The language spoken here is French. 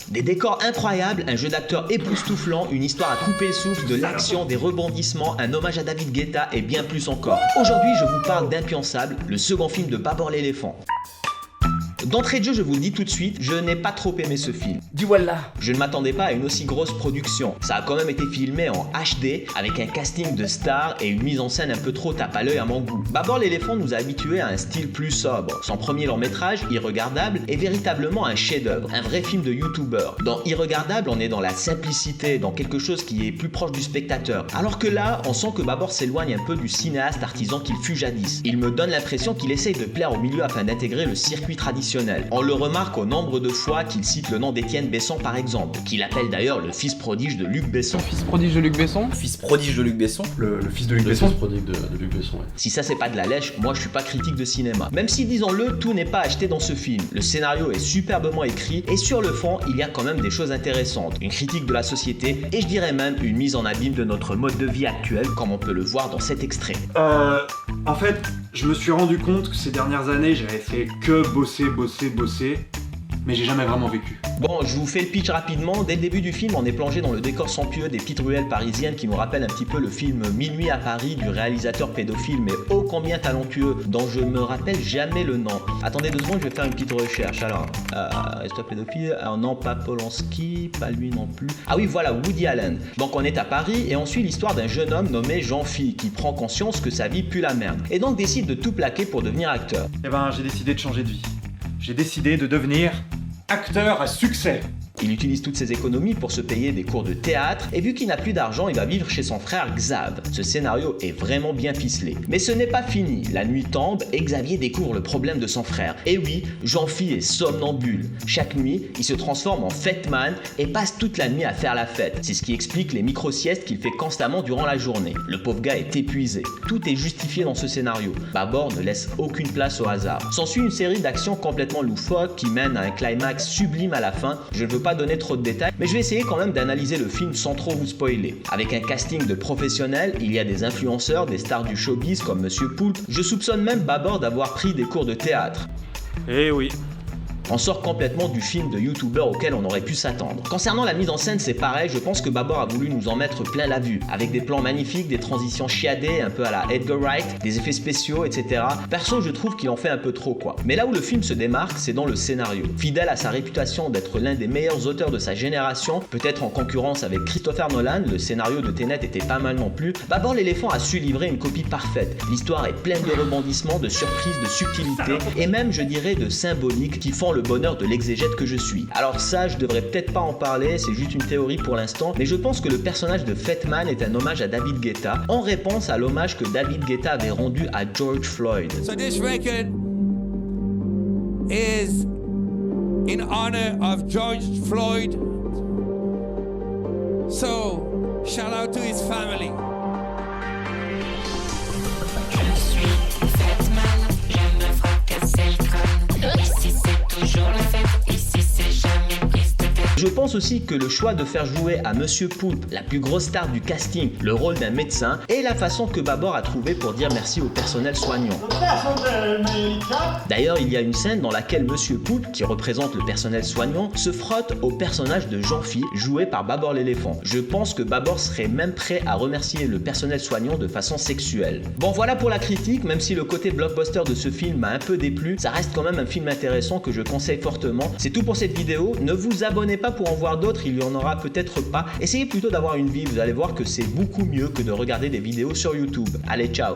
Des décors incroyables, un jeu d'acteur époustouflant, une histoire à couper le souffle, de l'action, des rebondissements, un hommage à David Guetta et bien plus encore. Aujourd'hui, je vous parle d'Impiançable, le second film de Babor l'éléphant. D'entrée de jeu, je vous le dis tout de suite, je n'ai pas trop aimé ce film. Dis voilà. Je ne m'attendais pas à une aussi grosse production. Ça a quand même été filmé en HD, avec un casting de stars et une mise en scène un peu trop tape à l'œil à mon goût. Babor l'éléphant nous a habitués à un style plus sobre. Son premier long métrage, Irregardable, est véritablement un chef-d'œuvre, un vrai film de youtubeur. Dans Irregardable, on est dans la simplicité, dans quelque chose qui est plus proche du spectateur. Alors que là, on sent que Babor s'éloigne un peu du cinéaste artisan qu'il fut jadis. Il me donne l'impression qu'il essaye de plaire au milieu afin d'intégrer le circuit traditionnel. On le remarque au nombre de fois qu'il cite le nom d'Étienne Besson par exemple, qu'il appelle d'ailleurs le fils prodige de Luc Besson. Fils prodige de Luc Besson. Fils prodige de Luc Besson. Le fils de Luc Besson. Le fils prodigue de Luc Besson, ouais. Si ça c'est pas de la lèche, moi je suis pas critique de cinéma. Même si disons-le, tout n'est pas acheté dans ce film. Le scénario est superbement écrit et sur le fond, il y a quand même des choses intéressantes. Une critique de la société et je dirais même une mise en abîme de notre mode de vie actuel comme on peut le voir dans cet extrait. En fait, je me suis rendu compte que ces dernières années, j'avais fait que bosser, mais j'ai jamais vraiment vécu. Bon, je vous fais le pitch rapidement. Dès le début du film, on est plongé dans le décor somptueux des petites ruelles parisiennes qui nous rappellent un petit peu le film Minuit à Paris du réalisateur pédophile mais ô combien talentueux dont je me rappelle jamais le nom. Attendez 2 secondes, je vais faire une petite recherche. Alors, réalisateur pédophile, alors non pas Polanski, pas lui non plus. Ah oui, voilà, Woody Allen. Donc on est à Paris et on suit l'histoire d'un jeune homme nommé Jean-Phi qui prend conscience que sa vie pue la merde et donc décide de tout plaquer pour devenir acteur. Eh ben, j'ai décidé de changer de vie. J'ai décidé de devenir acteur à succès. Il utilise toutes ses économies pour se payer des cours de théâtre et vu qu'il n'a plus d'argent, il va vivre chez son frère Xav. Ce scénario est vraiment bien ficelé. Mais ce n'est pas fini. La nuit tombe et Xavier découvre le problème de son frère. Et oui, Jean-Phi est somnambule. Chaque nuit, il se transforme en fête-man et passe toute la nuit à faire la fête. C'est ce qui explique les micro-siestes qu'il fait constamment durant la journée. Le pauvre gars est épuisé. Tout est justifié dans ce scénario. Babor ne laisse aucune place au hasard. S'ensuit une série d'actions complètement loufoques qui mènent à un climax sublime à la fin. Je ne veux pas donner trop de détails, mais je vais essayer quand même d'analyser le film sans trop vous spoiler. Avec un casting de professionnels, il y a des influenceurs, des stars du showbiz comme Monsieur Poulpe. Je soupçonne même Babor d'avoir pris des cours de théâtre. Eh oui. On sort complètement du film de youtubeur auquel on aurait pu s'attendre. Concernant la mise en scène, c'est pareil, je pense que Babor a voulu nous en mettre plein la vue, avec des plans magnifiques, des transitions chiadées, un peu à la Edgar Wright, des effets spéciaux, etc. Perso, je trouve qu'il en fait un peu trop, quoi. Mais là où le film se démarque, c'est dans le scénario. Fidèle à sa réputation d'être l'un des meilleurs auteurs de sa génération, peut-être en concurrence avec Christopher Nolan, le scénario de Tenet était pas mal non plus, Babor l'éléphant a su livrer une copie parfaite. L'histoire est pleine de rebondissements, de surprises, de subtilités, et même, je dirais, de symboliques qui font le bonheur de l'exégète que je suis. Alors ça, je devrais peut-être pas en parler, c'est juste une théorie pour l'instant, mais je pense que le personnage de Fetman est un hommage à David Guetta, en réponse à l'hommage que David Guetta avait rendu à George Floyd. So this record is in honor of George Floyd. So, shout out to his family. Je suis Fetman, je me fracasser le crâne. Ici c'est toujours la fête, ici c'est jamais prise de tête. Je pense aussi que le choix de faire jouer à Monsieur Poulpe, la plus grosse star du casting, le rôle d'un médecin, est la façon que Babor a trouvé pour dire merci au personnel soignant. D'ailleurs, il y a une scène dans laquelle Monsieur Poulpe, qui représente le personnel soignant, se frotte au personnage de Jean-Phi, joué par Babor l'éléphant. Je pense que Babor serait même prêt à remercier le personnel soignant de façon sexuelle. Bon, voilà pour la critique, même si le côté blockbuster de ce film m'a un peu déplu, ça reste quand même un film intéressant que je conseille fortement. C'est tout pour cette vidéo, ne vous abonnez pas pour en voir d'autres, il y en aura peut-être pas. Essayez plutôt d'avoir une vie, vous allez voir que c'est beaucoup mieux que de regarder des vidéos sur YouTube. Allez, ciao!